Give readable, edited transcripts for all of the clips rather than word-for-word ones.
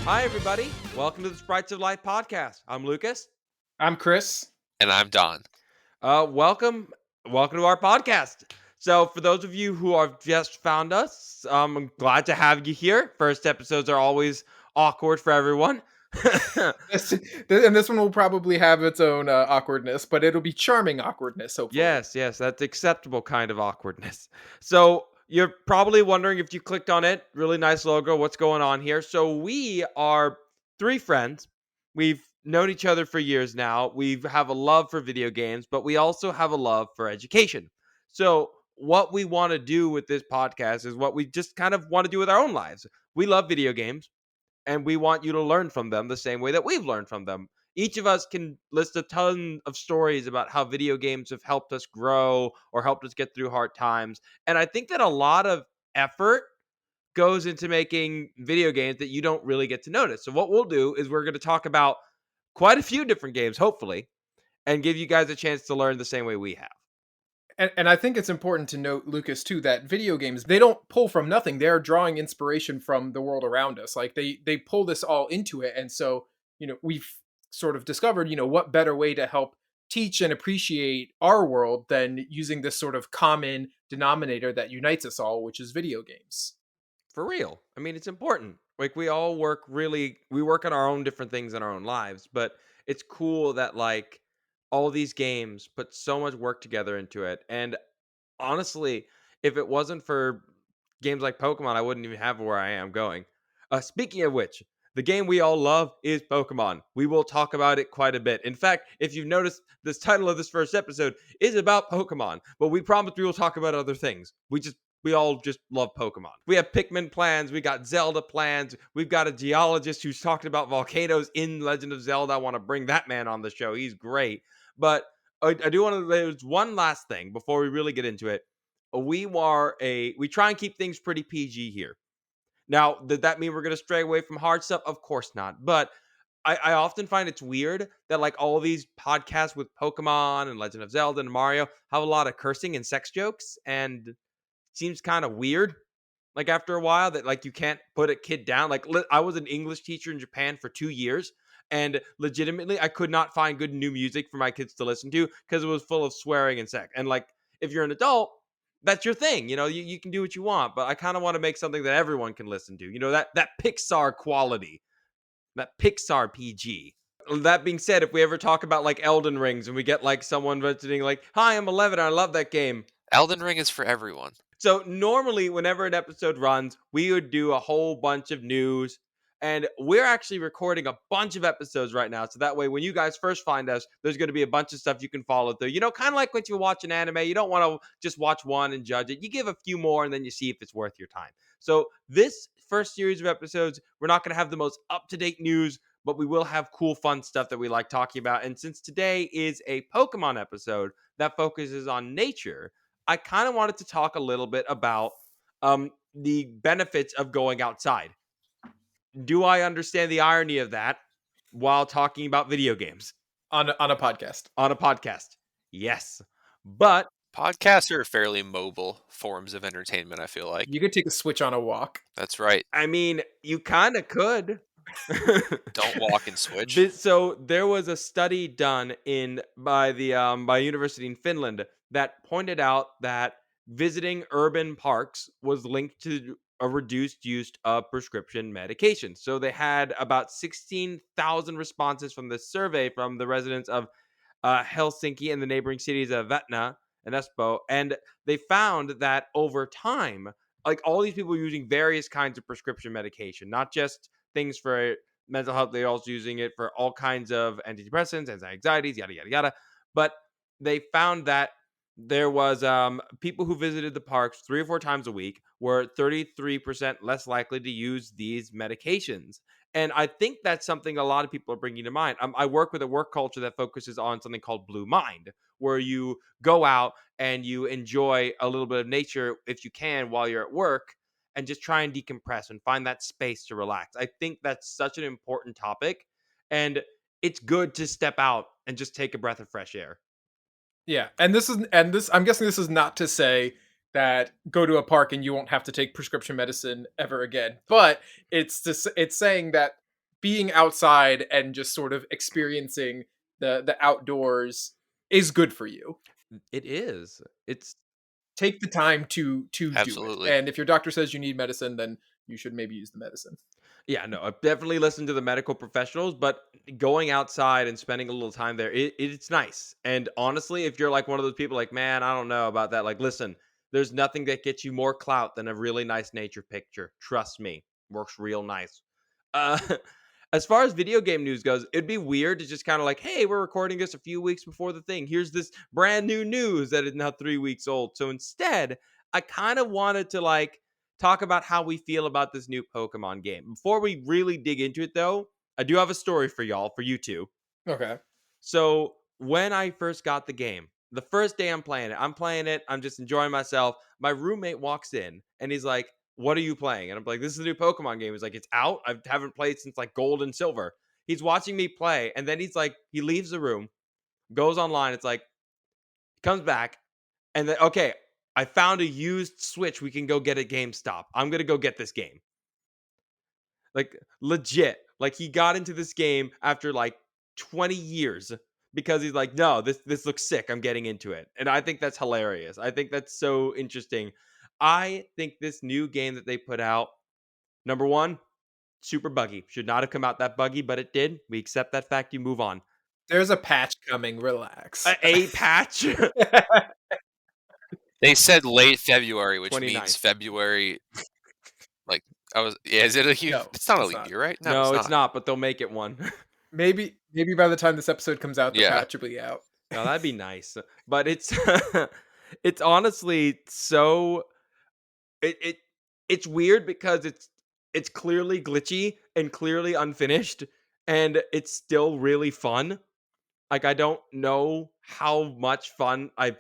Hi, everybody. Welcome to the Sprites of Life podcast. I'm Lucas. I'm Chris. And I'm Don. Welcome to our podcast. So, for those of you who have just found us, I'm glad to have you here. First episodes are always awkward for everyone. This one will probably have its own awkwardness, but it'll be charming awkwardness, hopefully. Yes, that's acceptable kind of awkwardness. So, you're probably wondering if you clicked on it. Really nice logo. What's going on here? So, we are three friends. We've known each other for years now. We have a love for video games, but we also have a love for education. So, what we want to do with this podcast is what we just kind of want to do with our own lives. We love video games, and we want you to learn from them the same way that we've learned from them. Each of us can list a ton of stories about how video games have helped us grow or helped us get through hard times. And I think that a lot of effort goes into making video games that you don't really get to notice. So what we'll do is we're going to talk about quite a few different games, hopefully, and give you guys a chance to learn the same way we have. And I think it's important to note, Lucas, too, that video games, they don't pull from nothing. They're drawing inspiration from the world around us. Like they pull this all into it. And so, we've sort of discovered, what better way to help teach and appreciate our world than using this sort of common denominator that unites us all, which is video games. For real. I mean, it's important. Like we work on our own different things in our own lives, but it's cool that like all these games put so much work together into it. And honestly, if it wasn't for games like Pokemon, I wouldn't even have where I am going. Speaking of which, the game we all love is Pokemon. We will talk about it quite a bit. In fact, if you've noticed, this title of this first episode is about Pokemon, but we promise we will talk about other things. We all just love Pokemon. We have Pikmin plans. We got Zelda plans. We've got a geologist who's talking about volcanoes in Legend of Zelda. I want to bring that man on the show. He's great. But I do want to, there's one last thing before we really get into it. We try and keep things pretty PG here. Now, does that mean we're going to stray away from hard stuff? Of course not. But I often find it's weird that like all these podcasts with Pokemon and Legend of Zelda and Mario have a lot of cursing and sex jokes, and seems kind of weird. Like after a while that like you can't put a kid down. Like I was an English teacher in Japan for 2 years, and legitimately I could not find good new music for my kids to listen to because it was full of swearing and sex. And like if you're an adult, that's your thing. You can do what you want, but I kind of want to make something that everyone can listen to. That Pixar quality, that Pixar PG. That being said, if we ever talk about like Elden Rings and we get like someone visiting like, "Hi, I'm 11 and I love that game." Elden Ring is for everyone. So normally whenever an episode runs, we would do a whole bunch of news, and we're actually recording a bunch of episodes right now. So that way, when you guys first find us, there's going to be a bunch of stuff you can follow through. Kind of like when you watch an anime, you don't want to just watch one and judge it. You give a few more and then you see if it's worth your time. So this first series of episodes, we're not going to have the most up-to-date news, but we will have cool, fun stuff that we like talking about. And since today is a Pokemon episode that focuses on nature, I kind of wanted to talk a little bit about the benefits of going outside. Do I understand the irony of that while talking about video games? On a podcast. On a podcast. Yes. But podcasts are fairly mobile forms of entertainment, I feel like. You could take a Switch on a walk. That's right. I mean, you kind of could. Don't walk and switch. So there was a study done by a university in Finland that pointed out that visiting urban parks was linked to a reduced use of prescription medication. So they had about 16,000 responses from this survey from the residents of Helsinki and the neighboring cities of Vatna and Espoo, and they found that over time, like all these people were using various kinds of prescription medication, not just things for mental health. They're also using it for all kinds of antidepressants, anxieties, yada, yada, yada. But they found that there was people who visited the parks 3 or 4 times a week were 33% less likely to use these medications. And I think that's something a lot of people are bringing to mind. I work with a work culture that focuses on something called Blue Mind, where you go out and you enjoy a little bit of nature if you can while you're at work, and just try and decompress and find that space to relax. I think that's such an important topic, and it's good to step out and just take a breath of fresh air. Yeah, and I'm guessing this is not to say that go to a park and you won't have to take prescription medicine ever again, but it's saying that being outside and just sort of experiencing the outdoors is good for you. It is. It's Take the time to do it. Absolutely. And if your doctor says you need medicine, then you should maybe use the medicine. Yeah, no, I've definitely listened to the medical professionals, but going outside and spending a little time there, it's nice. And honestly, if you're like one of those people like, man, I don't know about that, like, listen, there's nothing that gets you more clout than a really nice nature picture. Trust me, works real nice. Uh, as far as video game news goes, it'd be weird to just kind of like, hey, we're recording this a few weeks before the thing. Here's this brand new news that is now 3 weeks old. So instead, I kind of wanted to like talk about how we feel about this new Pokemon game. Before we really dig into it, though, I do have a story for y'all, for you two. Okay. So when I first got the game, the first day I'm playing it, I'm just enjoying myself. My roommate walks in and he's like, "What are you playing?" And I'm like, "This is a new Pokemon game." He's like, "It's out? I haven't played since like Gold and Silver." He's watching me play, and then he's like, he leaves the room, goes online. It's like, comes back, and then okay, I found a used Switch we can go get at GameStop. I'm gonna go get this game. Like legit. Like he got into this game after like 20 years because he's like, "No, this looks sick. I'm getting into it." And I think that's hilarious. I think that's so interesting. I think this new game that they put out, number 1, super buggy. Should not have come out that buggy, but it did. We accept that fact, you move on. There's a patch coming, A, relax. a patch They said late February, which means 29th. February. Like I was, yeah. Is it a huge? No, It's not a it's leap not. year, right? No, it's No, it's not. not, but they'll make it one. Maybe by the time this episode comes out, the Yeah, patch will be out. No, that'd be nice. But it's it's honestly so it it's weird because it's clearly glitchy and clearly unfinished, and it's still really fun. Like I don't know how much fun I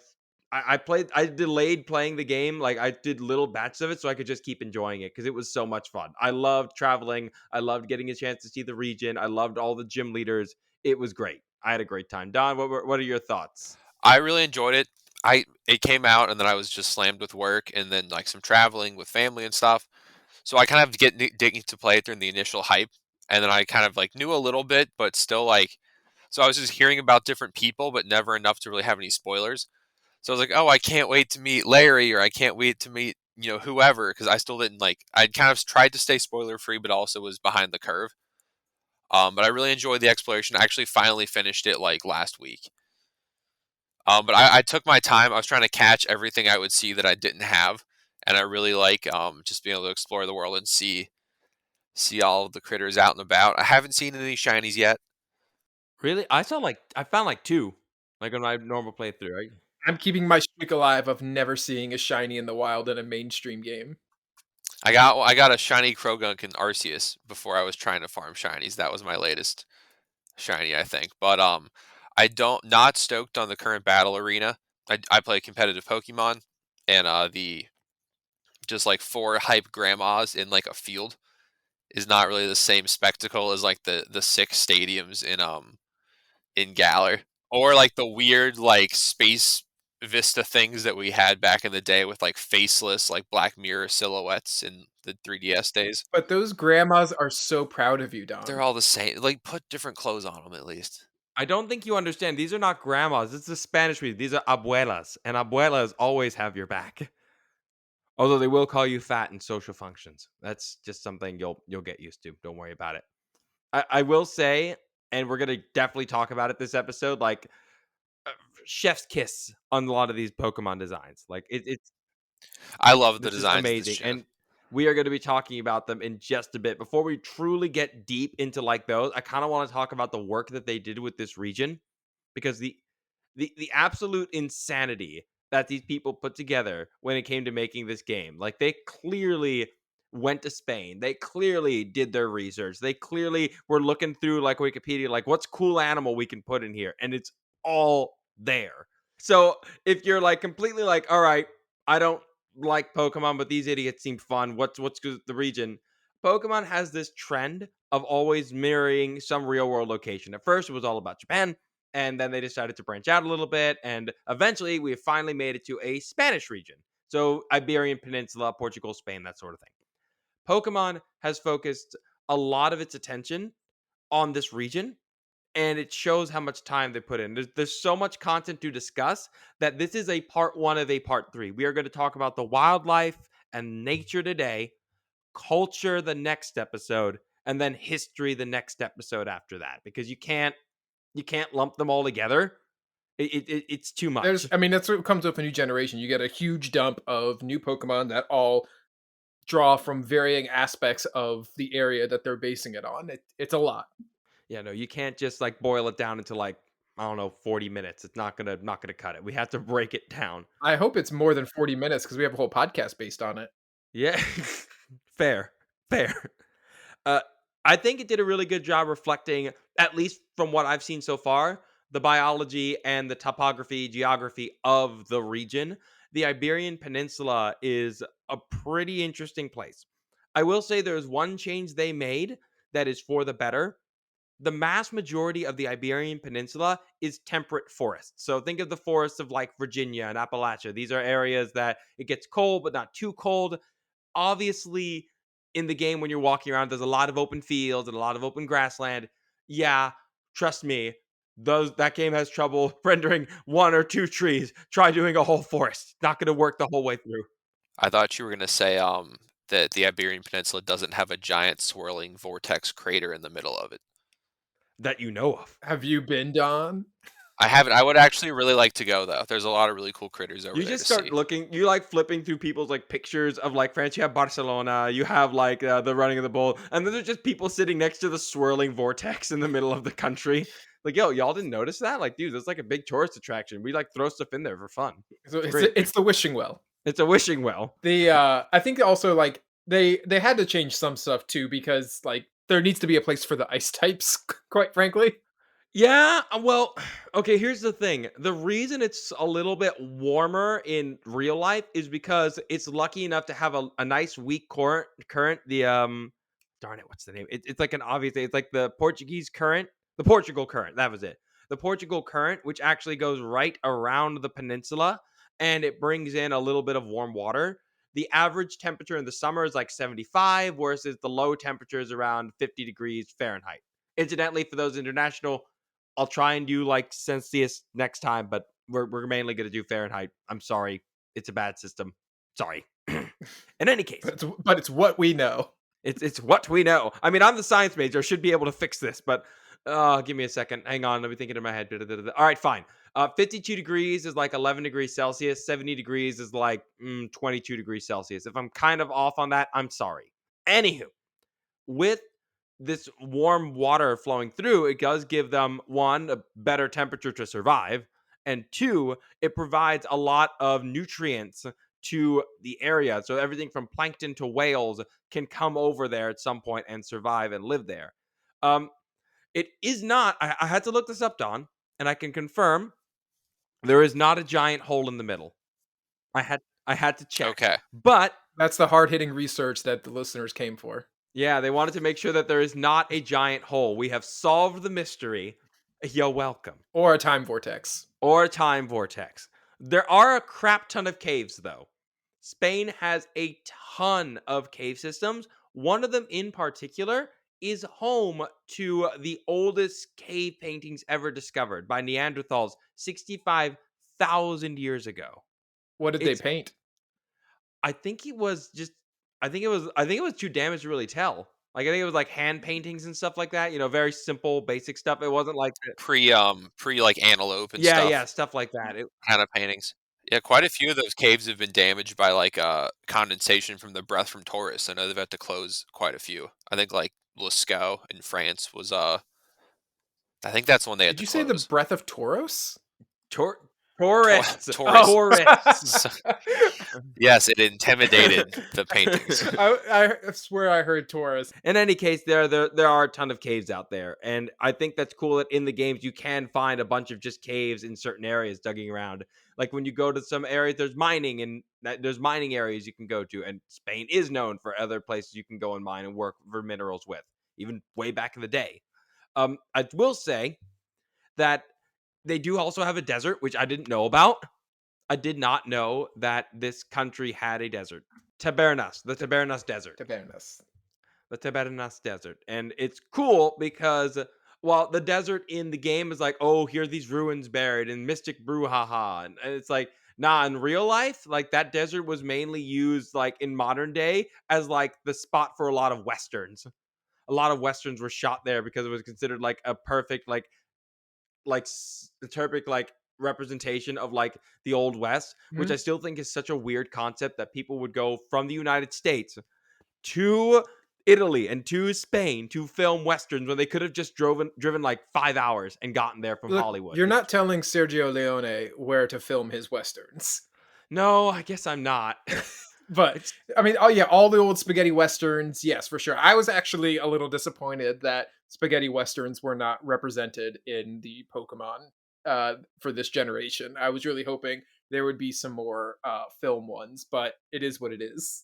played. I delayed playing the game. Like I did little batches of it so I could just keep enjoying it because it was so much fun. I loved traveling. I loved getting a chance to see the region. I loved all the gym leaders. It was great. I had a great time. Don, what are your thoughts? I really enjoyed it. It came out, and then I was just slammed with work, and then like some traveling with family and stuff. So I kind of digging to play it during the initial hype, and then I kind of like knew a little bit, but still like. So I was just hearing about different people, but never enough to really have any spoilers. So I was like, oh, I can't wait to meet Larry, or I can't wait to meet whoever, because I still didn't like. I kind of tried to stay spoiler free, but also was behind the curve. But I really enjoyed the exploration. I actually finally finished it like last week. But I took my time. I was trying to catch everything I would see that I didn't have, and I really like just being able to explore the world and see all of the critters out and about. I haven't seen any shinies yet. Really? I found like two, like on my normal playthrough. Right? I'm keeping my streak alive of never seeing a shiny in the wild in a mainstream game. I got a shiny Krogunk and Arceus before I was trying to farm shinies. That was my latest shiny, I think. But I don't not stoked on the current battle arena. I play competitive Pokemon, and the just like four hype grandmas in like a field is not really the same spectacle as like the six stadiums in Galar, or like the weird like space Vista things that we had back in the day with like faceless like Black Mirror silhouettes in the 3DS days. But those grandmas are so proud of you, They're Don. all the same. Like put different clothes on them at least. I don't think you understand. These are not grandmas. It's the Spanish read. These are abuelas, and abuelas always have your back. Although they will call you fat in social functions. That's just something you'll get used to. Don't worry about it. I will say, and we're gonna definitely talk about it this episode. Like uh, chef's kiss on a lot of these Pokemon designs. Like I love the it's just designs of this amazing, gen. and we are going to be talking about them in just a bit. Before we truly get deep into like those, I kind of want to talk about the work that they did with this region because the absolute insanity that these people put together when it came to making this game. Like they clearly went to Spain. They clearly did their research. They clearly were looking through like Wikipedia, like what's cool animal we can put in here, and it's all there. So if you're like completely like, all right, I don't like Pokemon, but these idiots seem fun. What's good with the region? Pokemon has this trend of always mirroring some real world location. At first, it was all about Japan, and then they decided to branch out a little bit, and eventually, we finally made it to a Spanish region. So Iberian Peninsula, Portugal, Spain, that sort of thing. Pokemon has focused a lot of its attention on this region, and it shows how much time they put in. There's so much content to discuss that this is a part one of a part three. We are going to talk about the wildlife and nature today, culture the next episode, and then history the next episode after that, because you can't lump them all together. It's too much. I mean, that's what comes with a new generation. You get a huge dump of new Pokemon that all draw from varying aspects of the area that they're basing it on. It's a lot. Yeah, no, you can't just like boil it down into like, I don't know, 40 minutes. It's not gonna cut it. We have to break it down. I hope it's more than 40 minutes because we have a whole podcast based on it. Yeah. Fair. Fair. Uh, I think it did a really good job reflecting, at least from what I've seen so far, the biology and the topography, geography of the region. The Iberian Peninsula is a pretty interesting place. I will say there's one change they made that is for the better. The mass majority of the Iberian Peninsula is temperate forest. So think of the forests of like Virginia and Appalachia. These are areas that it gets cold, but not too cold. Obviously, in the game, when you're walking around, there's a lot of open fields and a lot of open grassland. Yeah, trust me, that game has trouble rendering one or two trees. Try doing a whole forest. Not going to work the whole way through. I thought you were gonna say that the Iberian Peninsula doesn't have a giant swirling vortex crater in the middle of it. That you know of. Have you been, Don? I haven't. I would actually really like to go though. There's a lot of really cool critters over You there just to start see. looking. You like flipping through people's like pictures of like France. You have Barcelona. You have like the running of the bull, and then there's just people sitting next to the swirling vortex in the middle of the country. Like, yo, y'all didn't notice that? Like, dude, that's like a big tourist attraction. We like throw stuff in there for fun. So It's great. it's the wishing well. It's a wishing well. I think also like they had to change some stuff too because like there needs to be a place for the ice types, quite frankly. Yeah, well, okay, here's the thing. The reason it's a little bit warmer in real life is because it's lucky enough to have a nice weak current. The darn it, what's the name? It's like an obvious it's like the Portuguese current, the Portugal current. That was it. The Portugal current, which actually goes right around the peninsula, and it brings in a little bit of warm water. The average temperature in the summer is like 75, whereas the low temperature is around 50 degrees Fahrenheit. Incidentally, for those international, I'll try and do like Celsius next time, but we're mainly going to do Fahrenheit. I'm sorry. It's a bad system. Sorry. In any case, But it's what we know. it's what we know. I mean, I'm the science major. I should be able to fix this, but give me a second. Hang on. Let me think it in my head. All right, fine. 52 degrees is like 11 degrees Celsius. 70 degrees is like 22 degrees Celsius. If I'm kind of off on that, I'm sorry. Anywho, with this warm water flowing through, it does give them one, a better temperature to survive, and two, it provides a lot of nutrients to the area. So everything from plankton to whales can come over there at some point and survive and live there. Um, it is not, I had to look this up, Don, and I can confirm there is not a giant hole in the middle. I had to check. Okay. But That's the hard hitting research that the listeners came for. yeah, they wanted to make sure that there is not a giant hole. We have solved the mystery. You're welcome. Or a time vortex. Or a time vortex. There are a crap ton of caves, though. Spain has a ton of cave systems. One of them in particular is home to the oldest cave paintings ever discovered by Neanderthals 65,000 years ago. What did It's they paint? I think it was just I think it was too damaged to really tell. Like I think it was like hand paintings and stuff like that, very simple, basic stuff. It wasn't like Pre like antelope and yeah, stuff stuff like that. kind of paintings. Yeah, quite a few of those caves have been damaged by like condensation from the breath from tourists. I know they've had to close quite a few. I think like Lascaux in France was I think that's when they had Did to you say the close. breath of Tauros? Tor- tourists. Tourists. Tourists. Yes, it intimidated the paintings. I swear I heard Taurus. In any case, there are a ton of caves out there, and I think that's cool that in the games you can find a bunch of just caves in certain areas digging around. Like when you go to some areas, there's mining, and there's mining areas you can go to, and Spain is known for other places you can go and mine and work for minerals with, even way back in the day. I will say that they do also have a desert, which I didn't know about. I did not know that this country had a desert. The Tabernas Desert. Tabernas. the Tibetan Desert. And it's cool because while the desert in the game is like, oh, here are these ruins buried in mystic brouhaha. And it's like, nah, in real life, like that desert was mainly used like in modern day as like the spot for a lot of westerns. A lot of westerns were shot there because it was considered like a perfect the perfect representation of like the old west, which I Mhm. still think is such a weird concept that people would go from the United States to Italy and to Spain to film westerns when they could have just driven like 5 hours and gotten there from Look, Hollywood. you're It's not telling Sergio Leone where to film his westerns. no, I guess I'm not. But It's I mean, oh yeah, all the old spaghetti westerns, yes, for sure. I was actually a little disappointed that spaghetti westerns were not represented in the Pokemon for this generation. I was really hoping there would be some more film ones, but it is what it is.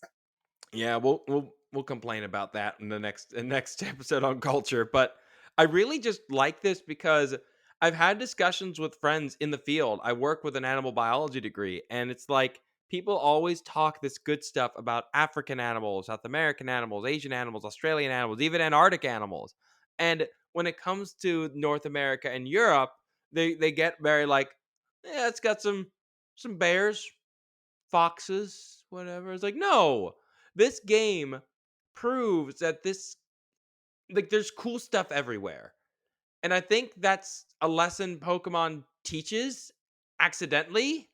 Yeah, we'll complain about that in the next episode on culture, but I really just like this because I've had discussions with friends in the field. I work with an animal biology degree, and it's like people always talk this good stuff about African animals, South American animals, Asian animals, Australian animals, even Antarctic animals. And when it comes to North America and Europe, they get very like, yeah, it's got some bears, foxes, whatever. It's like, no, this game proves that this like there's cool stuff everywhere. And I think that's a lesson Pokemon teaches accidentally,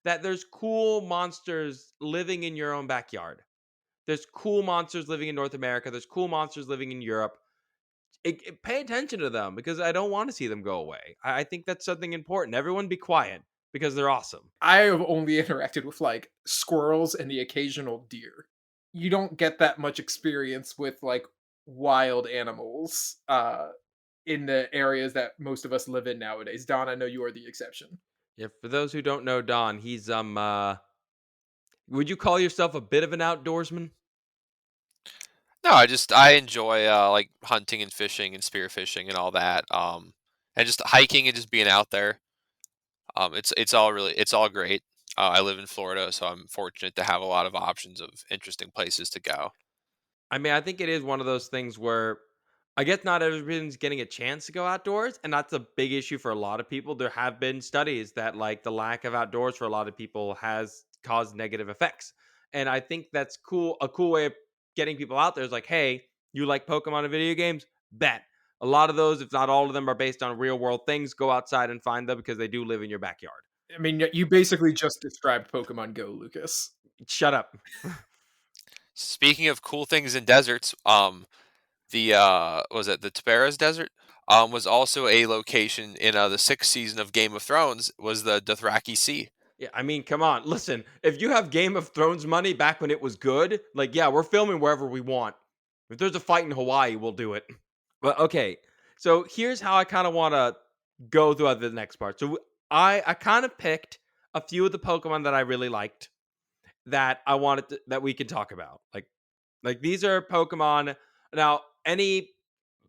that there's cool monsters living in your own backyard. There's cool monsters living in North America. There's cool monsters living in Europe. Pay attention to them because I don't want to see them go away. I think that's something important. Everyone be quiet because they're awesome. I have only interacted with like squirrels and the occasional deer. You don't get that much experience with like wild animals in the areas that most of us live in nowadays. Don, I know you are the exception. Yeah, for those who don't know Don, he's would you call yourself a bit of an outdoorsman? No, I enjoy like hunting and fishing and spearfishing and all that. And just hiking and just being out there. It's all great. I live in Florida, so I'm fortunate to have a lot of options of interesting places to go. I mean, I think it is one of those things where I guess not everyone's getting a chance to go outdoors, and that's a big issue for a lot of people. There have been studies that like the lack of outdoors for a lot of people has caused negative effects. And I think that's cool. A cool way of getting people out there is like, hey, you like Pokemon and video games? Bet. A lot of those, if not all of them, are based on real world things. Go outside and find them because they do live in your backyard. I mean, you basically just described Pokemon Go, Lucas. Shut up. Speaking of cool things in deserts, the was it the Tiberias Desert? Was also a location in the sixth season of Game of Thrones. Was the Dothraki Sea? Yeah, I mean, come on. Listen, if you have Game of Thrones money back when it was good, like, yeah, we're filming wherever we want. If there's a fight in Hawaii, we'll do it. But okay, so here's how I kind of want to go throughout the next part. So I kind of picked a few of the Pokemon that I really liked that I wanted that we can talk about. Like these are Pokemon. Now, any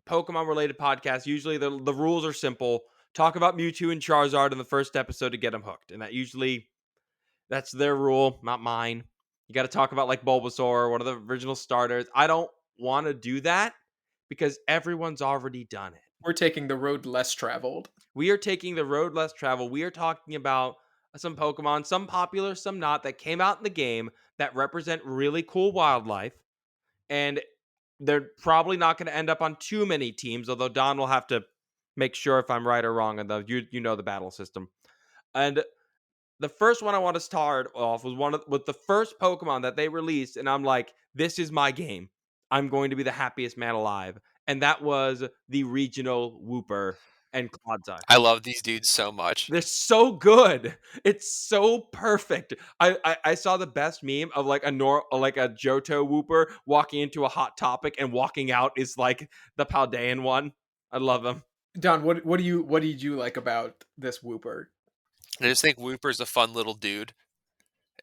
Pokemon related podcast, usually the rules are simple. Talk about Mewtwo and Charizard in the first episode to get them hooked, and that's their rule, not mine. You got to talk about like Bulbasaur, one of the original starters. I don't want to do that because everyone's already done it. We're taking the road less traveled. We are taking the road less traveled. We are talking about some Pokemon, some popular, some not, that came out in the game that represent really cool wildlife. And they're probably not going to end up on too many teams, although Don will have to make sure if I'm right or wrong. And you know the battle system. And the first one I want to start off was with the first Pokemon that they released, and I'm like, this is my game. I'm going to be the happiest man alive, and that was the regional Wooper and Clodsire. I love these dudes so much. They're so good. It's so perfect. I saw the best meme of like like a Johto Wooper walking into a hot topic and walking out is like the Paldean one. I love him. Don, what did you like about this Wooper? I just think Wooper's a fun little dude,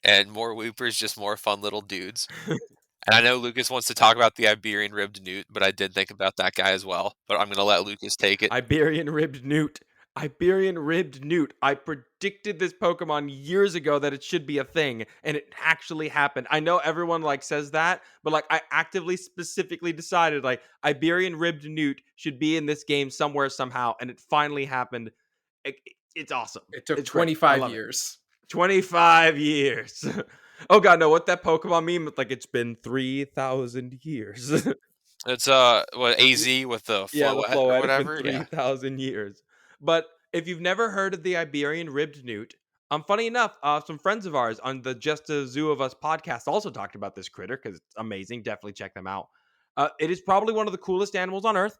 and more Woopers just more fun little dudes. And I know Lucas wants to talk about the Iberian ribbed newt, but I did think about that guy as well. But I'm gonna let Lucas take it. Iberian ribbed newt. Iberian ribbed newt. I predicted this Pokemon years ago that it should be a thing, and it actually happened. I know everyone like says that, but like I actively specifically decided like Iberian ribbed newt should be in this game somewhere somehow, and it finally happened. It's awesome. It took It's great. I 25 love it. years. 25 years. Oh god, no, what that Pokemon meme like it's been 3,000 years. It's what AZ with the Yeah, the Floette or Floette, it's been whatever. Yeah. 3,000 years. But if you've never heard of the Iberian ribbed newt, funny enough, some friends of ours on the Just a Zoo of Us podcast also talked about this critter because it's amazing. Definitely check them out. It is probably one of the coolest animals on Earth.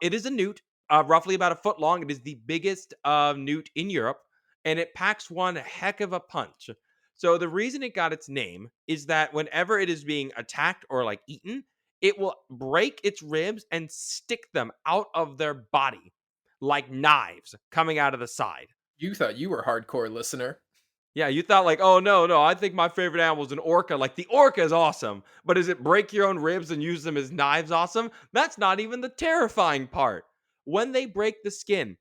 It is a newt, roughly about a foot long. It is the biggest newt in Europe, and it packs one heck of a punch. So the reason it got its name is that whenever it is being attacked or like eaten, it will break its ribs and stick them out of their body like knives coming out of the side. You thought you were a hardcore listener. Yeah, you thought like, oh no, I think my favorite animal is an orca. Like the orca is awesome, but is it break your own ribs and use them as knives awesome? That's not even the terrifying part. When they break the skin,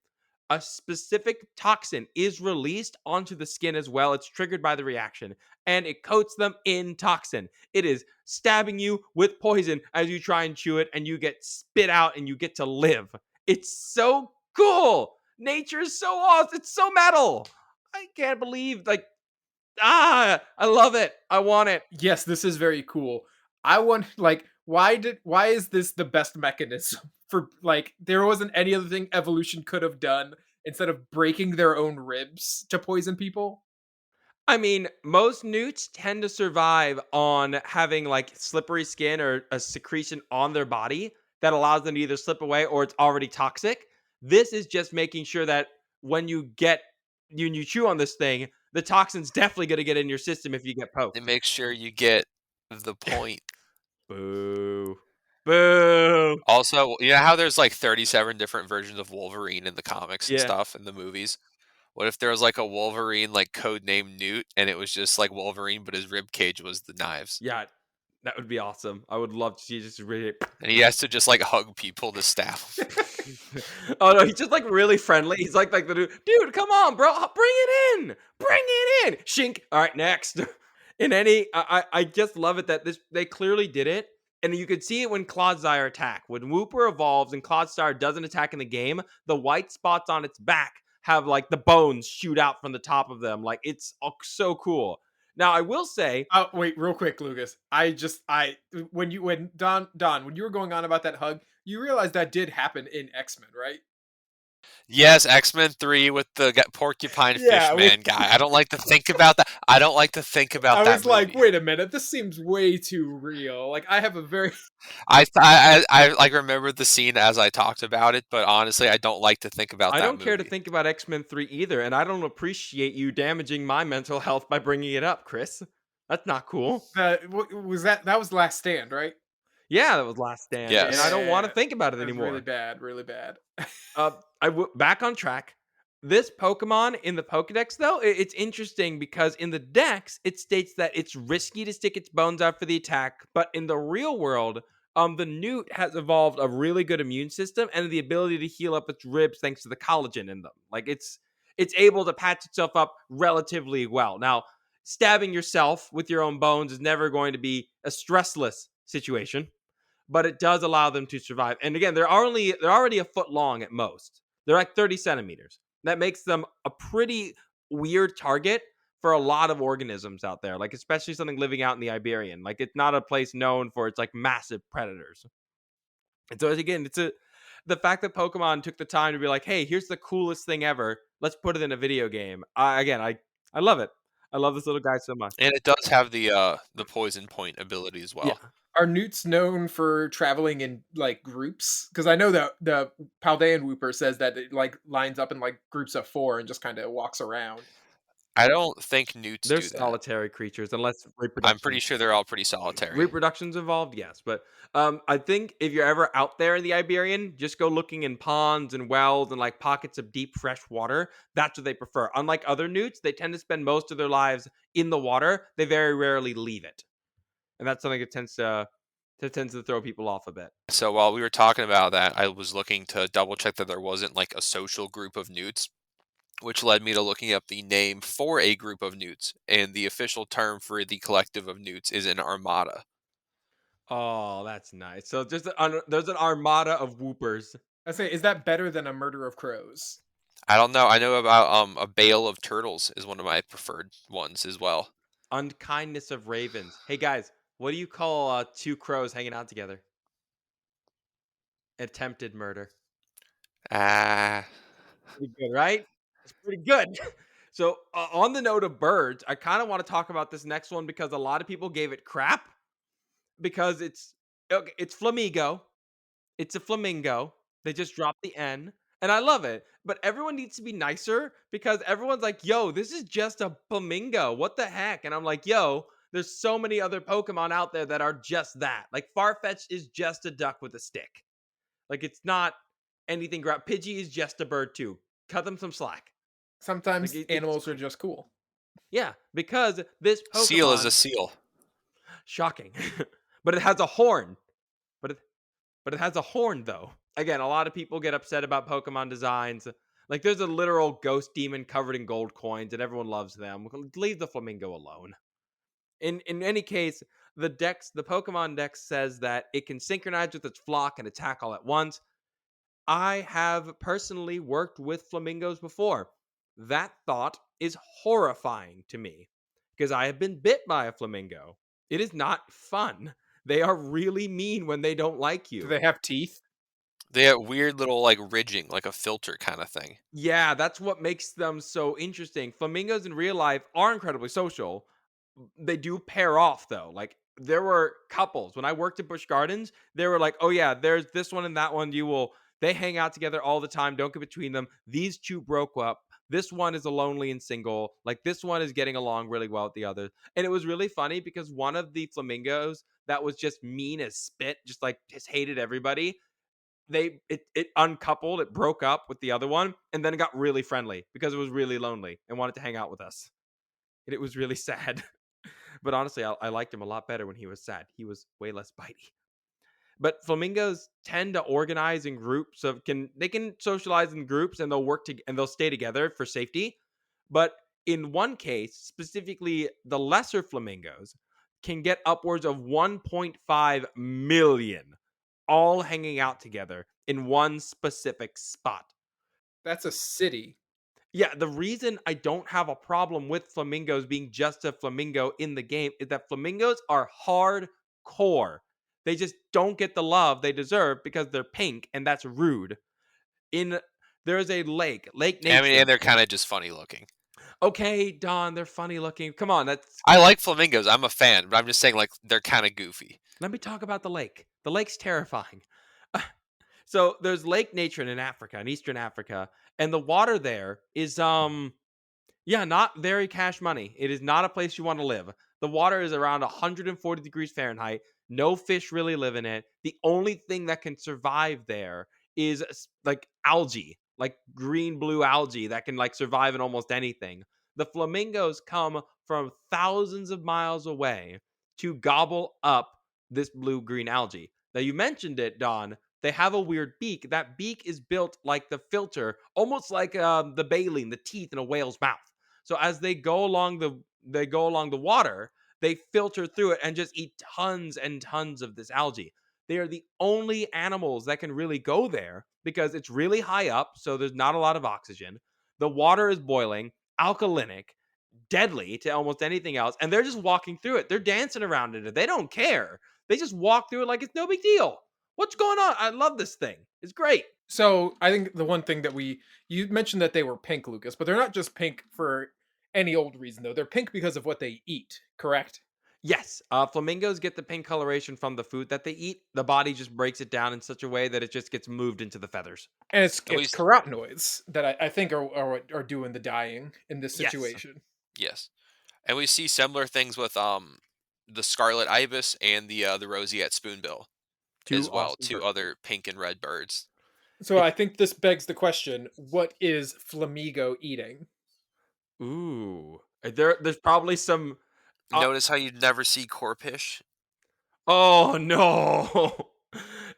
a specific toxin is released onto the skin as well. It's triggered by the reaction and it coats them in toxin. It is stabbing you with poison as you try and chew it and you get spit out and you get to live. It's so cool. Nature is so awesome. It's so metal. I can't believe like I love it. I want it. Yes, this is very cool. I want like why is this the best mechanism for like there wasn't any other thing evolution could have done instead of breaking their own ribs to poison people? I mean, most newts tend to survive on having like slippery skin or a secretion on their body that allows them to either slip away or it's already toxic. This is just making sure that when you chew on this thing, the toxin's definitely going to get in your system if you get And poked. make sure you get the point. Boo. Boo. Also, you know how there's like 37 different versions of Wolverine in the comics and Yeah. stuff in the movies? What if there was like a Wolverine like code name Newt and it was just like Wolverine, but his rib cage was the knives, Yeah. That would be awesome. I would love to see just really and he has to just like hug people to stab 'em. oh no, he's just like really friendly. He's like the dude, come on, bro, bring it in, bring it in. Shink. All right, next. In any, I just love it that this they clearly did it, and you could see it when Clodsire attack. When Wooper evolves and Clodsire doesn't attack in the game, the white spots on its back have like the bones shoot out from the top of them. Like it's so cool. Now I will say, Oh wait, real quick, Lucas. I when Don when you were going on about that hug, you realized that did happen in X-Men, right? Yes, X-Men 3 with the porcupine Yeah, fish man guy. I don't like to think about that. I don't like to think about I that was like, movie. wait a minute, this seems way too real. Like I have a very I like remember the scene as I talked about it, but honestly, I don't like to think about I that don't care to movie. think about X-Men 3 either, and I don't appreciate you damaging my mental health by bringing it up, Chris. That's not cool. was that was Last Stand, right? Yeah, that was Last Stand, and I Yes. don't want to Yeah, think about it that was really anymore. bad, really bad. Back on track. This Pokemon in the Pokedex, though, it's interesting because in the Dex, it states that it's risky to stick its bones out for the attack, but in the real world, the Newt has evolved a really good immune system and the ability to heal up its ribs thanks to the collagen in them. Like it's able to patch itself up relatively well. Now, stabbing yourself with your own bones is never going to be a stressless situation, but it does allow them to survive. And again, they're already a foot long at most. They're like 30 centimeters. That makes them a pretty weird target for a lot of organisms out there, like especially something living out in the Iberian. Like it's not a place known for its like massive predators. And so again, the fact that Pokemon took the time to be like, hey, here's the coolest thing ever. Let's put it in a video game. I love it. I love this little guy so much. And it does have the poison point ability as Yeah. well. Are newts known for traveling in like groups? Because I know that the Paldean Whooper says that it like lines up in like groups of four and just kind of walks around. I don't think newts They're do that. solitary creatures unless I'm pretty reproduction. sure they're all pretty solitary. Reproduction's involved, yes, but I think if you're ever out there in the Iberian, just go looking in ponds and wells and like pockets of deep fresh water. That's what they prefer. Unlike other newts, they tend to spend most of their lives in the water. They very rarely leave it, and that's something that tends to That tends to throw people off a bit. So while we were talking about that, I was looking to double check that there wasn't like a social group of newts, which led me to looking up the name for a group of newts, and the official term for the collective of newts is an armada. Oh, that's nice. So there's an armada of whoopers. I say, is that better than a murder of crows? I don't know. I know about a bale of turtles is one of my preferred ones as well. Unkindness of ravens. Hey guys, what do you call two crows hanging out together? Attempted murder. Ah, Pretty good, right? It's pretty good. So, on the note of birds, I kind of want to talk about this next one because a lot of people gave it crap because it's okay, it's flamingo. It's a flamingo. They just dropped the N, and I love it. But everyone needs to be nicer because everyone's like, "Yo, this is just a flamingo. What the heck?" And I'm like, "Yo, there's so many other Pokemon out there that are just that. Like Farfetch is just a duck with a stick. Like it's not anything. Pidgey is just a bird too. Cut them some slack. Like Sometimes it's animals are just cool. yeah, because this seal is a Pokemon seal. shocking, but it has a horn. But it has a horn though. Again, a lot of people get upset about Pokemon designs. Like there's a literal ghost demon covered in gold coins, and everyone loves them. Leave the flamingo alone. In any case, the Pokemon Dex says that it can synchronize with its flock and attack all at once. I have personally worked with flamingos before. That thought is horrifying to me because I have been bit by a flamingo. It is not fun. They are really mean when they don't like Do you. they have teeth? They have weird little like ridging, like a filter kind of thing. Yeah, that's what makes them so interesting. Flamingos in real life are incredibly social. They do pair off though. Like there were couples when I worked at Busch Gardens. They were like, "Oh yeah, there's this one and that one. You will." They hang out together all the time. Don't get between them. These two broke up. This one is a lonely and single. Like this one is getting along really well with the other. And it was really funny because one of the flamingos that was just mean as spit, just like just hated everybody. It uncoupled, it broke up with the other one, and then it got really friendly because it was really lonely and wanted to hang out with us. And it was really sad. But honestly, I liked him a lot better when he was sad. He was way less bitey. But flamingos tend to organize in groups of can they can socialize in groups and they'll stay together for safety. But in one case, specifically the lesser flamingos can get upwards of 1.5 million all hanging out together in one specific spot. That's a city. Yeah, the reason I don't have a problem with flamingos being just a flamingo in the game is that flamingos are hardcore. They just don't get the love they deserve because they're pink, and that's rude. In There's a Lake I mean, and Nation. they're kind of just funny looking. Okay, Don, they're funny looking. Come on, that's I like flamingos. I'm a fan, but I'm just saying like they're kind of goofy. let me talk about the lake. The lake's terrifying. So there's Lake Natron in Africa, in Eastern Africa, and the water there is yeah, not very cash money. It is not a place you want to live. The water is around 140 degrees Fahrenheit. No fish really live in it. The only thing that can survive there is like algae, like green blue algae that can like survive in almost anything. The flamingos come from thousands of miles away to gobble up this blue green algae. Now you mentioned it, Don. They have a weird beak. That beak is built like the filter, almost like the baleen, the teeth in a whale's mouth. So as they go along the water, they filter through it and just eat tons and tons of this algae. They are the only animals that can really go there because it's really high up, so there's not a lot of oxygen. The water is boiling, alkalinic, deadly to almost anything else, and they're just walking through it. They're dancing around in it. They don't care. They just walk through it like it's no big deal. What's going on? I love this thing. It's great. So I think the one thing that you mentioned that they were pink, Lucas, but they're not just pink for any old reason though. They're pink because of what they eat, correct? Yes, flamingos get the pink coloration from the food that they eat. The body just breaks it down in such a way that it just gets moved into the feathers. And it's And it's carotenoids that I think are what are doing the dying in this Yes. situation. yes, and we see similar things with the scarlet ibis and the roseate spoonbill Two as well. awesome Two birds. other pink and red birds. So I It's think this begs the question: what is Flamigo eating? ooh. There's probably some uh, Notice how you never see corpish? Oh no.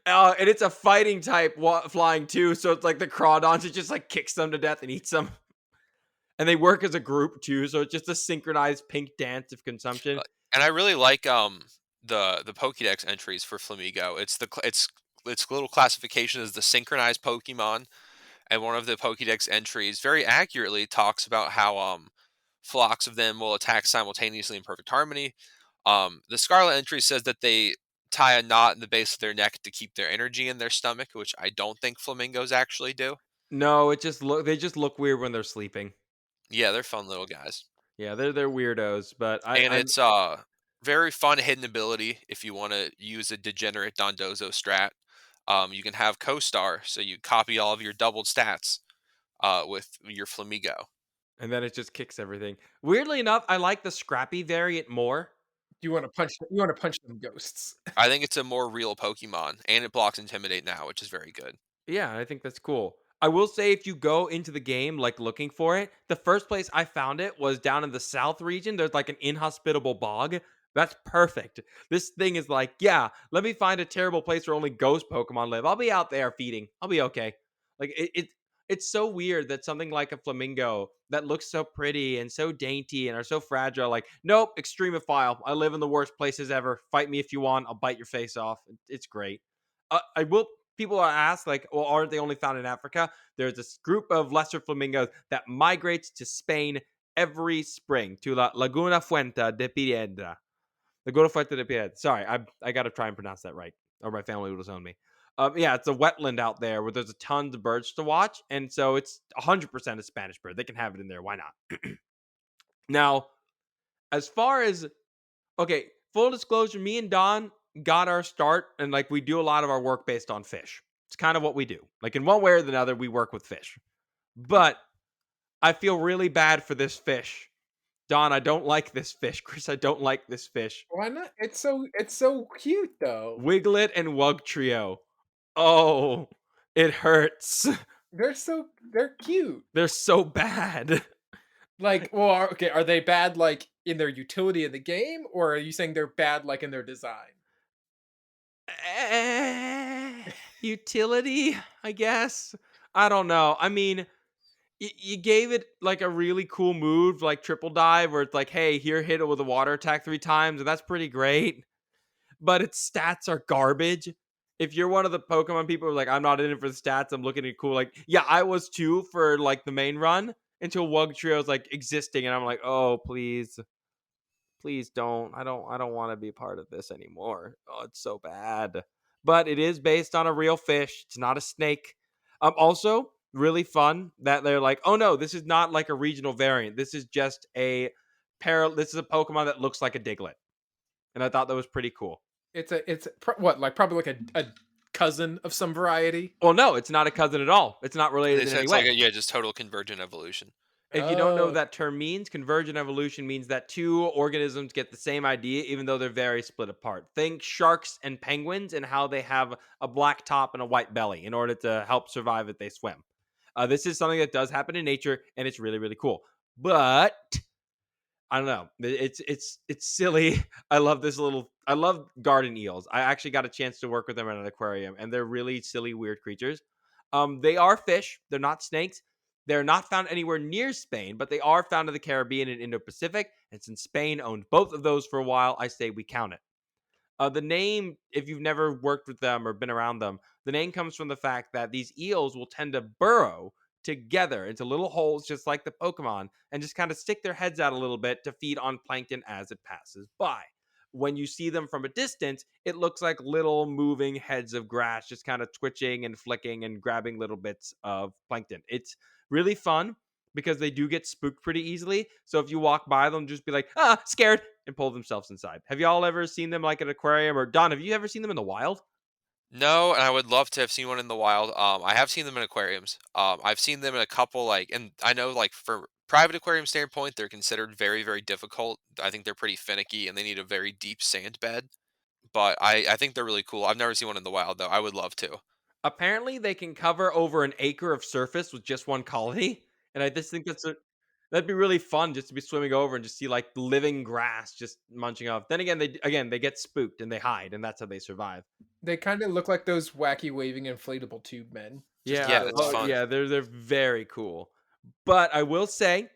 And it's a fighting type flying too, so it's like the crawdons. It just like kicks them to death and eats them. And they work as a group too, so it's just a synchronized pink dance of consumption. Uh, and I really like the Pokédex entries for Flamigo. Its little classification is the synchronized Pokemon, and one of the Pokédex entries very accurately talks about how flocks of them will attack simultaneously in perfect harmony. The Scarlet entry says that they tie a knot in the base of their neck to keep their energy in their stomach, which I don't think flamingos actually do. No, it just look they just look weird when they're sleeping. Yeah, they're fun little guys. Yeah, they're weirdos, but And I'm it's very fun hidden ability if you want to use a degenerate Dondozo strat. You can have co-star, so you copy all of your doubled stats with your Flamigo. and then it just kicks everything. Weirdly enough, I like the scrappy variant more. You want to punch them ghosts. I think it's a more real Pokemon, and it blocks Intimidate now, which is very good. Yeah, I think that's cool. I will say if you go into the game like looking for it, the first place I found it was down in the south region. There's like an inhospitable bog. That's perfect. This thing is like, yeah, let me find a terrible place where only ghost Pokemon live. I'll be out there feeding. I'll be okay. Like it's so weird that something like a flamingo that looks so pretty and so dainty and are so fragile, like, nope, extremophile. I live in the worst places ever. Fight me if you want. I'll bite your face off. It's great. I will People are asked like, well, aren't they only found in Africa? There's this group of lesser flamingos that migrates to Spain every spring to La Laguna Fuente de Piedra. Laguna Fuente de Piedra. Sorry, I got to try and pronounce that right, or my family will disown me. Yeah, it's a wetland out there where there's a tons of birds to watch, and so it's 100% a Spanish bird. They can have it in there. Why not? Now, as far as okay, full disclosure, me and Don got our start and like we do a lot of our work based on fish. It's kind of what we do. Like in one way or another, we work with fish. But I feel really bad for this fish. Don, I don't like this fish. Chris, I don't like this fish. Why not? It's so cute though. Wiglet and Wug Trio. Oh, it hurts. They're cute. They're so bad. Like, well, okay, are they bad like in their utility in the game, or are you saying they're bad like in their design? Eh, Utility, I guess. I don't know. I mean, you gave it like a really cool move, like triple dive, where it's like, hey, here, hit it with a water attack 3 times, and that's pretty great. But its stats are garbage. If you're one of the Pokemon people who are like, I'm not in it for the stats, I'm looking at cool. Like, yeah, I was too for like the main run until Wug Trio's like existing, and I'm like, oh, please, please don't. I don't want to be part of this anymore. Oh, it's so bad. But it is based on a real fish. It's not a snake. Also really fun that they're like, oh no, this is not like a regional variant. This is just a this is a Pokemon that looks like a Diglett. And I thought that was pretty cool. What, like probably like a cousin of some variety. Well, no, it's not a cousin at all. It's not related It's, in any it's like way. a, yeah, just total convergent evolution. If you don't know what Oh, that term means, convergent evolution means that two organisms get the same idea, even though they're very split apart. Think sharks and penguins and how they have a black top and a white belly in order to help survive if they swim. This is something that does happen in nature, and it's really, really cool. But I don't know. It's silly. I love this little. I love garden eels. I actually got a chance to work with them at an aquarium, and they're really silly, weird creatures. They are fish. They're not snakes. They're not found anywhere near Spain, but they are found in the Caribbean and Indo-Pacific. And since Spain owned both of those for a while, I say we count it. The name, if you've never worked with them or been around them, the name comes from the fact that these eels will tend to burrow together into little holes, just like the Pokemon, and just kind of stick their heads out a little bit to feed on plankton as it passes by. When you see them from a distance, it looks like little moving heads of grass, just kind of twitching and flicking and grabbing little bits of plankton. It's really fun because they do get spooked pretty easily. So if you walk by them, just be like, ah, scared, and pull themselves inside. Have y'all ever seen them like at an aquarium? Or Don, have you ever seen them in the wild? No, and I would love to have seen one in the wild. I have seen them in aquariums. I've seen them in a couple like, and I know like for private aquarium standpoint, they're considered very, very difficult. I think they're pretty finicky and they need a very deep sand bed. But I think they're really cool. I've never seen one in the wild though. I would love to. Apparently, they can cover over an acre of surface with just one colony. And I just think That'd be really fun just to be swimming over and just see like living grass just munching off. Then again they get spooked and they hide, and that's how they survive. They kind of look like those wacky waving inflatable tube men just Yeah. Yeah, it's Oh, underwater. fun. yeah. They're very cool. But I will say,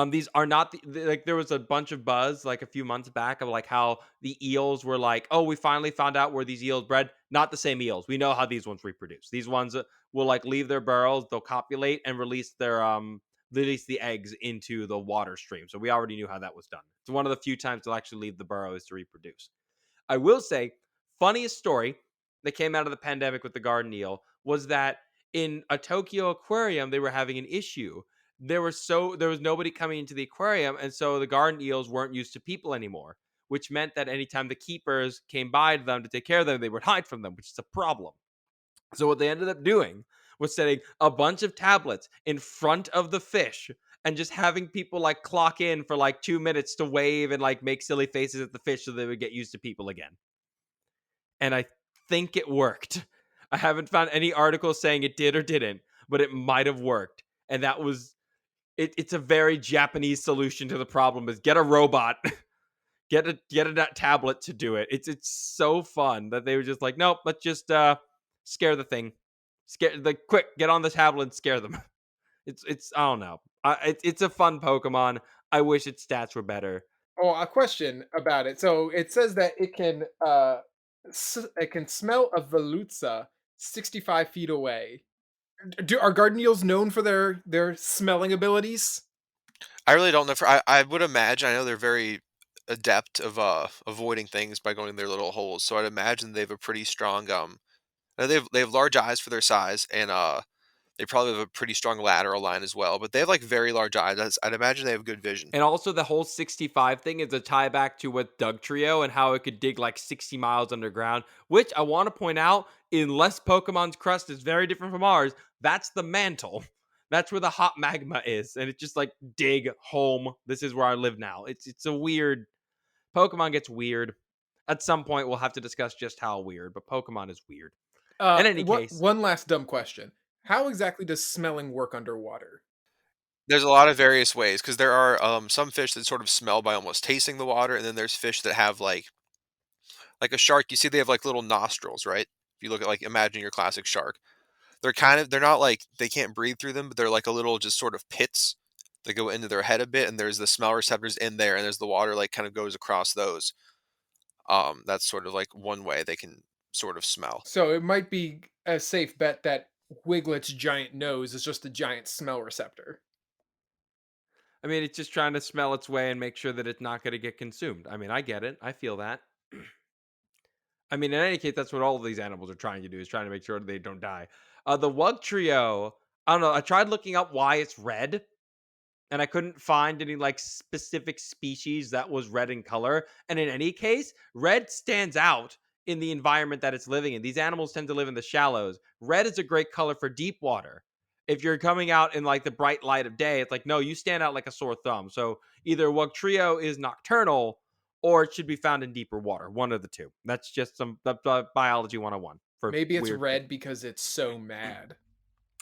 these are not like there was a bunch of buzz like a few months back of like how the eels were like, oh, we finally found out where these eels bred. Not the same eels. We know how these ones reproduce. These ones will like leave their burrows, they'll copulate and release the eggs into the water stream. So we already knew how that was done. It's one of the few times they'll actually leave the burrows to reproduce. I will say, funniest story that came out of the pandemic with the garden eel was that in a Tokyo aquarium, they were having an issue. There was nobody coming into the aquarium, and so the garden eels weren't used to people anymore, which meant that anytime the keepers came by to them to take care of them, they would hide from them, which is a problem. So what they ended up doing was setting a bunch of tablets in front of the fish and just having people like clock in for like 2 minutes to wave and like make silly faces at the fish so they would get used to people again. And I think it worked. I haven't found any articles saying it did or didn't, but it might have worked. And that was it's a very Japanese solution to the problem is get a robot, get a tablet to do it. It's so fun that they were just like, nope, let's just scare the thing. Scare the quick, get on the tablet and scare them. It's I don't know. It's a fun Pokemon. I wish its stats were better. Oh, a question about it. So it says that it can smell a Veluza 65 feet away. Are garden eels known for their smelling abilities? I really don't know. I would imagine. I know they're very adept of avoiding things by going in their little holes. So I'd imagine they have a pretty strong they have large eyes for their size, and they probably have a pretty strong lateral line as well. But they have like very large eyes. I'd imagine they have good vision. And also the whole 65 thing is a tie back to what Doug Trio and how it could dig like 60 miles underground, which I want to point out, unless Pokemon's crust is very different from ours, that's the mantle. That's where the hot magma is. And it's just like dig home. This is where I live now. It's a weird Pokemon gets weird. At some point we'll have to discuss just how weird, but Pokemon is weird. In any What case, one last dumb question. How exactly does smelling work underwater? There's a lot of various ways because there are some fish that sort of smell by almost tasting the water, and then there's fish that have like a shark. You see, they have like little nostrils, right? If you look at like imagine your classic shark, they're not like they can't breathe through them, but they're like a little just sort of pits that go into their head a bit, and there's the smell receptors in there, and as the water like kind of goes across those, that's sort of like one way they can sort of smell. So it might be a safe bet that Wiglet's giant nose is just a giant smell receptor. I mean, it's just trying to smell its way and make sure that it's not going to get consumed. I mean, I get it. I feel that. I mean, in any case, that's what all of these animals are trying to do is trying to make sure they don't die. The Wug Trio, I don't know. I tried looking up why it's red, and I couldn't find any like specific species that was red in color. And in any case, red stands out in the environment that it's living in. These animals tend to live in the shallows. Red is a great color for deep water. If you're coming out in like the bright light of day, it's like, no, you stand out like a sore thumb. So either Wug Trio is nocturnal or it should be found in deeper water. One of the two. That's just some biology 101 for Maybe it's weird red because it's so mad.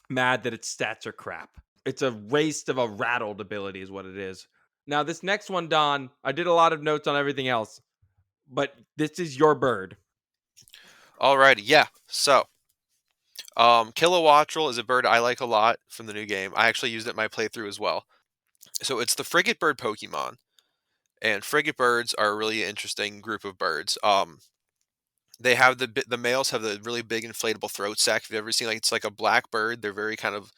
mad that its stats are crap. It's a waste of a rattled ability, is what it is. Now, this next one, Don, I did a lot of notes on everything else, but this is your bird. Alrighty, yeah. So, Kilowattrel is a bird I like a lot from the new game. I actually used it in my playthrough as well. So it's the frigate bird Pokemon, and frigate birds are a really interesting group of birds. They have the males have the really big inflatable throat sac. If you've ever seen like it's like a black bird, they're very kind of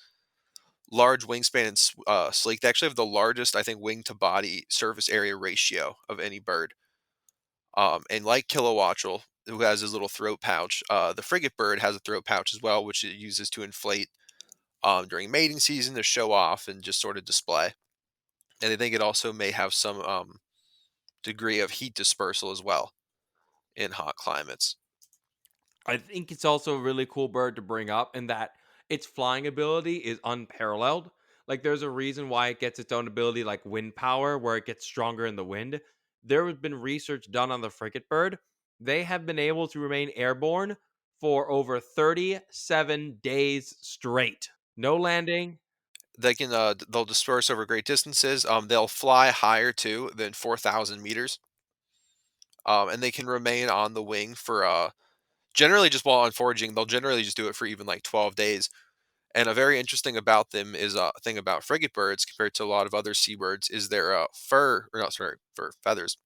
large wingspan and sleek. They actually have the largest, I think, wing to body surface area ratio of any bird. And like Kilowattrel, who has his little throat pouch, the frigate bird has a throat pouch as well, which it uses to inflate during mating season to show off and just sort of display. And I think it also may have some degree of heat dispersal as well in hot climates. I think it's also a really cool bird to bring up in that its flying ability is unparalleled. Like, there's a reason why it gets its own ability, like wind power, where it gets stronger in the wind. There has been research done on the frigate bird. They have been able to remain airborne for over 37 days straight. No landing, they'll disperse over great distances. They'll fly higher too than 4,000 meters. And they can remain on the wing for generally just while on foraging. They'll generally just do it for even like 12 days. And a very interesting about them is thing about frigate birds compared to a lot of other seabirds is their fur, or not sorry, fur feathers.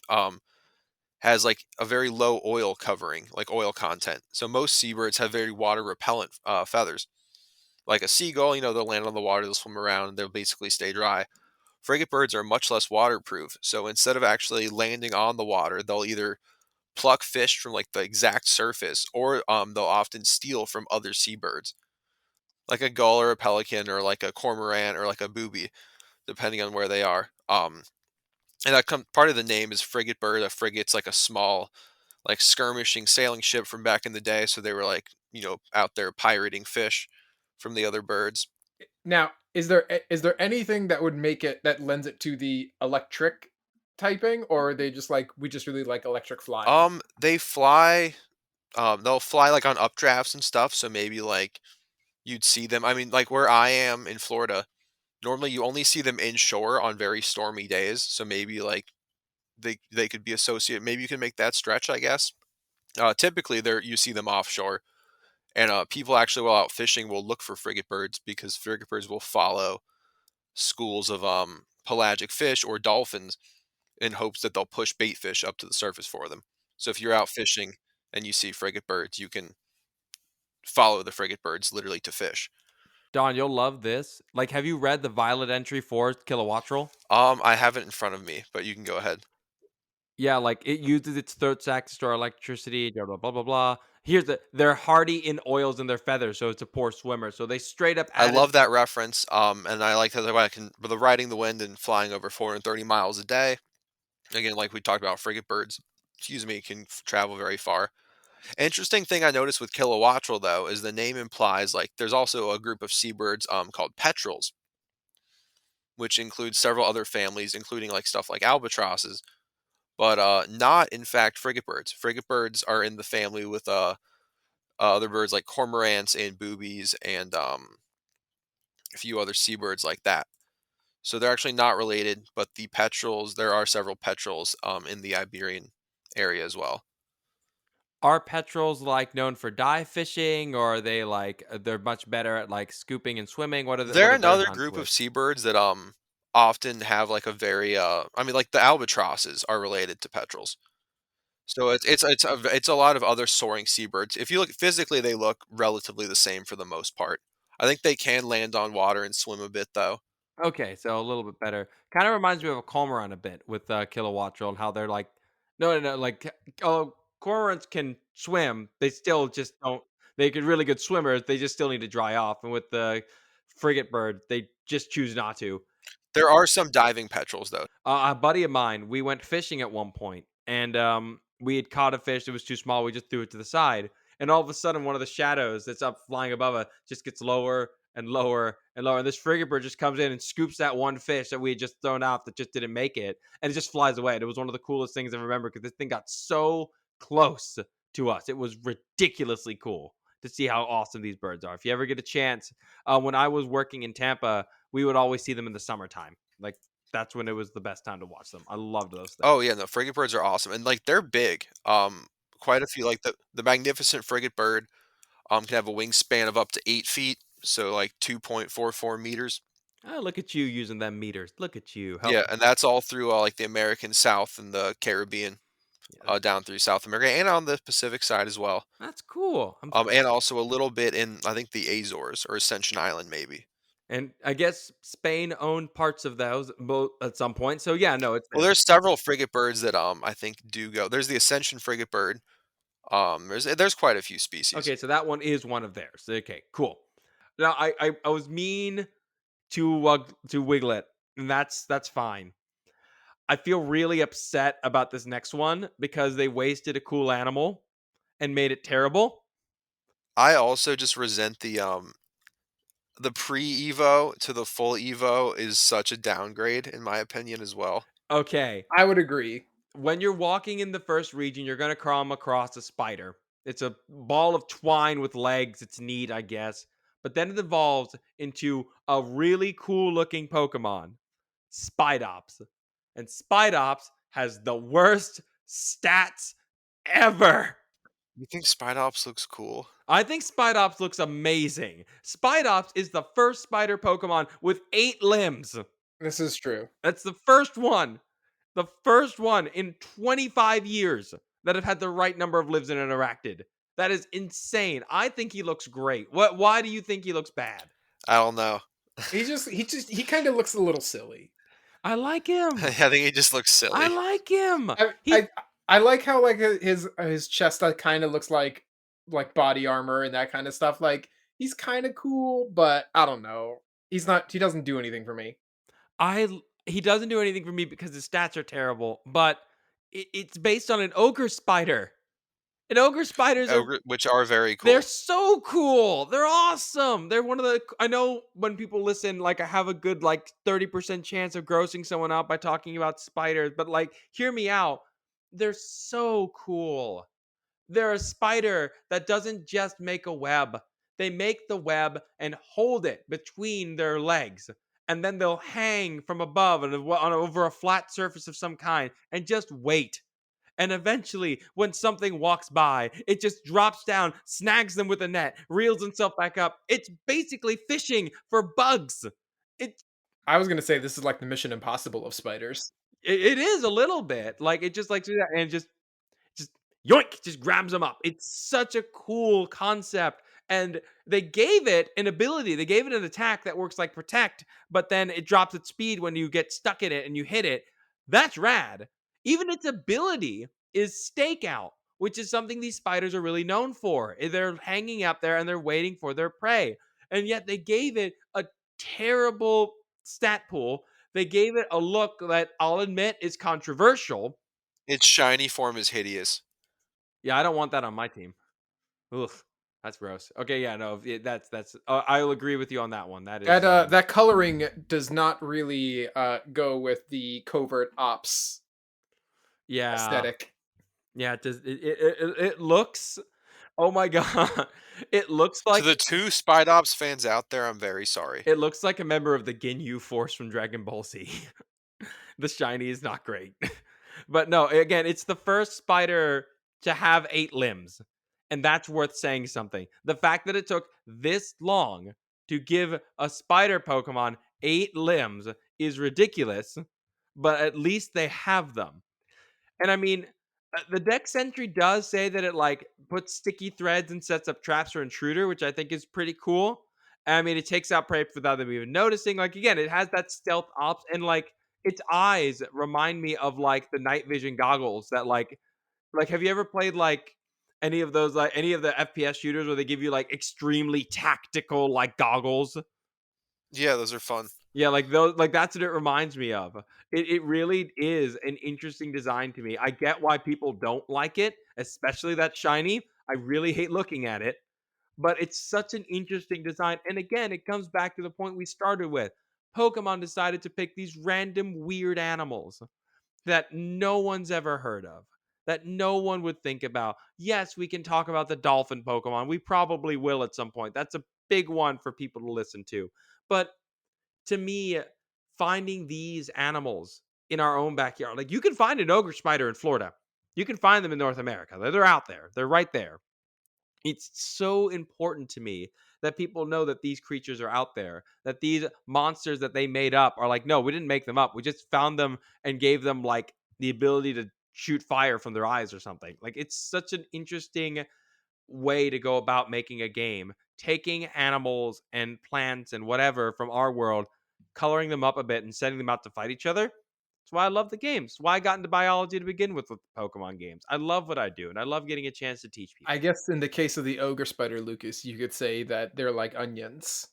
Um, has like a very low oil covering, like oil content. So most seabirds have very water repellent feathers. Like a seagull, they'll land on the water, they'll swim around, and they'll basically stay dry. Frigate birds are much less waterproof. So instead of actually landing on the water, they'll either pluck fish from like the exact surface, or they'll often steal from other seabirds, like a gull or a pelican or like a cormorant or like a booby, depending on where they are. And that part of the name is frigate bird. A frigate's like a small, like skirmishing sailing ship from back in the day. So they were like, out there pirating fish from the other birds. Now, is there anything that would make it that lends it to the electric typing, or are they just like we just really like electric flying? They fly. They'll fly like on updrafts and stuff. So maybe like you'd see them. I mean, like where I am in Florida, normally you only see them inshore on very stormy days. So maybe like they could be associated. Maybe you can make that stretch, I guess. Typically, there you see them offshore, and people actually while out fishing will look for frigate birds because frigate birds will follow schools of pelagic fish or dolphins in hopes that they'll push bait fish up to the surface for them. So if you're out fishing and you see frigate birds, you can follow the frigate birds literally to fish. Don, you'll love this. Like, have you read the Violet entry for Kilowattrel? I have it in front of me, but you can go ahead. Yeah, like it uses its throat sac to store electricity, blah blah blah blah blah. They're hardy in oils in their feathers, so it's a poor swimmer. So they straight up I added. love that reference, and I like how I can the riding the wind and flying over 430 miles a day. Again, like we talked about, frigate birds, excuse me, can travel very far. Interesting thing I noticed with Kilowattrel though is the name implies like there's also a group of seabirds called petrels, which includes several other families, including like stuff like albatrosses, but not in fact frigate birds. Frigate birds are in the family with other birds like cormorants and boobies and a few other seabirds like that. So they're actually not related, but the petrels, there are several petrels in the Iberian area as well. Are petrels like known for dive fishing, or are they like they're much better at like scooping and swimming? What They're are their another hunts group of with? seabirds that often have like a very I mean like the albatrosses are related to petrels. So it's a lot of other soaring seabirds. If you look physically, they look relatively the same for the most part. I think they can land on water and swim a bit though. Okay, so a little bit better. Kind of reminds me of a cormorant a bit with Kilowattrel and how they're like, no, like cormorants can swim. They still just don't. They could really good swimmers. They just still need to dry off. And with the frigate bird, they just choose not to. There are some diving petrels though. A buddy of mine, we went fishing at one point, and we had caught a fish that was too small. We just threw it to the side, and all of a sudden, one of the shadows that's up flying above us just gets lower and lower and lower. And this frigate bird just comes in and scoops that one fish that we had just thrown out that just didn't make it, and it just flies away. And it was one of the coolest things I remember because this thing got so close to us. It was ridiculously cool to see how awesome these birds are. If you ever get a chance, when I was working in Tampa, we would always see them in the summertime. Like that's when it was the best time to watch them. I loved those things. Oh yeah, no, frigate birds are awesome, and like they're big. Quite a few, like the magnificent frigate bird, can have a wingspan of up to 8 feet, so like 2.44 meters. Oh, look at you using them meters. Look at you. Yeah, Help. and that's all through like the American South and the Caribbean, Yeah, down through South America and on the Pacific side as well. that's cool. And also a little bit in I think the Azores or Ascension Island maybe. And I guess Spain owned parts of those both at some point. So yeah, no, it's Well, there. there's several frigate birds that I think do go. There's the Ascension frigate bird. There's quite a few species. Okay, so that one is one of theirs. Okay, cool. Now I was mean to Wiglet, and that's fine. I feel really upset about this next one because they wasted a cool animal and made it terrible. I also just resent the pre-Evo to the full Evo is such a downgrade in my opinion as well. Okay, I would agree. when you're walking in the first region, you're gonna come across a spider. It's a ball of twine with legs. It's neat, I guess. But then it evolves into a really cool looking Pokemon, Spidops. And Spidops has the worst stats ever. You think Spidops looks cool? I think Spidops looks amazing. Spidops is the first spider Pokemon with 8 limbs. This is true. That's the first one. The first one in 25 years that have had the right number of limbs and interacted. That is insane. I think he looks great. Why do you think he looks bad? I don't know. He kind of looks a little silly. I like I him. think he just looks I silly. like him. I He I I like how like his chest kind of looks like body armor and that kind of stuff. Like he's kind of cool, but I don't know. He's not. He doesn't do anything for me. he doesn't do anything for me because his stats are terrible, but it's based on an ogre spider. And ogre spiders are Ogre, which are very they're cool. so cool. They're awesome. They're one of the I know when people listen, like I have a good like 30% chance of grossing someone out by talking about spiders, but like hear me out. They're so cool. They're a spider that doesn't just make a web. They make the web and hold it between their legs. And then they'll hang from above and over a flat surface of some kind and just wait. And eventually, when something walks by, it just drops down, snags them with a net, reels itself back up. It's basically fishing for bugs. It I was gonna say this is like the Mission Impossible of spiders. it is a little bit like it just like do that and just yoink, just grabs them up. It's such a cool concept. And they gave it an ability, they gave it an attack that works like protect, but then it drops its speed when you get stuck in it and you hit it. That's rad. Even its ability is stakeout, which is something these spiders are really known for. They're hanging out there and they're waiting for their prey. And yet they gave it a terrible stat pool. They gave it a look that I'll admit is controversial. Its shiny form is hideous. Yeah, I don't want that on my team. Ugh, that's gross. Okay, yeah, no, that's. I'll agree with you on that one. That That is, that coloring does not really go with the covert ops yeah, aesthetic. yeah. It does. It looks. Oh my god, it looks To like the two Spidops fans out there, I'm very sorry. it looks like a member of the Ginyu Force from Dragon Ball Z. The shiny is not great, but no. Again, it's the first spider to have 8 limbs, and that's worth saying something. The fact that it took this long to give a spider Pokemon 8 limbs is ridiculous, but at least they have them. And I mean, the Dex entry does say that it like puts sticky threads and sets up traps for intruder, which I think is pretty cool. I mean, it takes out prey without them even noticing. Like again, it has that stealth ops, and like its eyes remind me of like the night vision goggles that like have you ever played like any of those like any of the FPS shooters where they give you like extremely tactical like goggles? Yeah, those are fun. Yeah, like those like that's what it reminds me of. It really is an interesting design to me. I get why people don't like it, especially that shiny. I really hate looking at it, but it's such an interesting design. And again, it comes back to the point we started with. Pokemon decided to pick these random weird animals that no one's ever heard of, that no one would think about. Yes, we can talk about the dolphin Pokemon. We probably will at some point. That's a big one for people to listen to. But to me, finding these animals in our own backyard, like you can find an ogre spider in Florida, you can find them in North America. They're out there, they're right there. It's so important to me that people know that these creatures are out there, that these monsters that they made up are like, no, we didn't make them up. We just found them and gave them like the ability to shoot fire from their eyes or something. Like, it's such an interesting way to go about making a game, taking animals and plants and whatever from our world, coloring them up a bit and sending them out to fight each other. That's why I love the games. It's why I got into biology to begin with Pokemon games. I love what I do, and I love getting a chance to teach I people. guess in the case of the ogre spider, Lucas, you could say that they're like onions.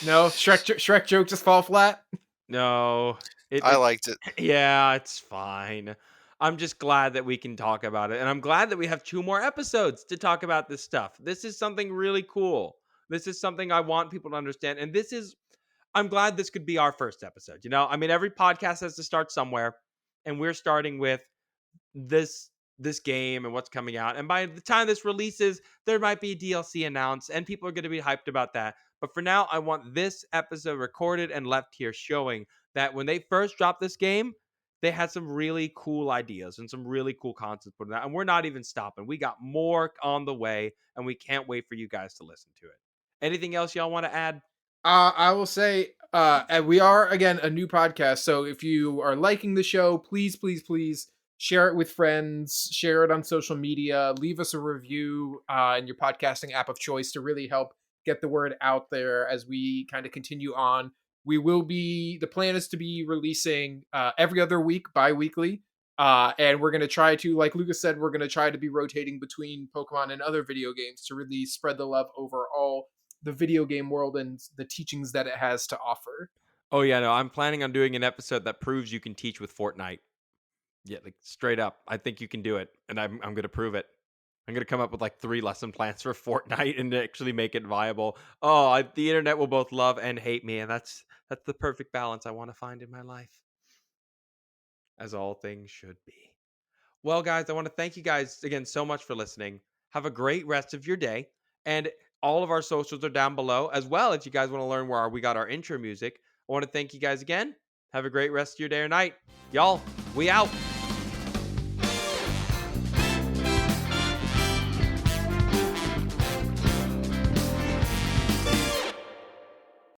No, Shrek joke just fall flat. No, I liked it. yeah, it's fine. I'm just glad that we can talk about it. And I'm glad that we have 2 more episodes to talk about this stuff. This is something really cool. This is something I want people to understand. And I'm glad this could be our first episode. I mean, every podcast has to start somewhere. And we're starting with this this game and what's coming out. And by the time this releases, there might be DLC announced and people are going to be hyped about that. But for now, I want this episode recorded and left here showing that when they first dropped this game, they had some really cool ideas and some really cool concepts put in that. And we're not even stopping. We got more on the way, and we can't wait for you guys to listen to it. Anything else y'all want to add? I will say, and we are again a new podcast, so if you are liking the show, please, please, please share it with friends, share it on social media, leave us a review in your podcasting app of choice to really help get the word out there as we kind of continue on. We will be the plan is to be releasing every other week, bi-weekly. And we're gonna try to, like Lucas said, we're gonna try to be rotating between Pokemon and other video games to really spread the love over all the video game world and the teachings that it has to offer. Oh yeah, no, I'm planning on doing an episode that proves you can teach with Fortnite. Yeah, like straight up. I think you can do it, and I'm gonna prove it. I'm gonna come up with like 3 lesson plans for Fortnite and actually make it viable. Oh, the internet will both love and hate me, and that's the perfect balance I want to find in my life, as all things should be. Well, guys, I want to thank you guys again so much for listening. Have a great rest of your day, and all of our socials are down below as well. If you guys want to learn where we got our intro music, I want to thank you guys again. Have a great rest of your day or night, y'all. We out.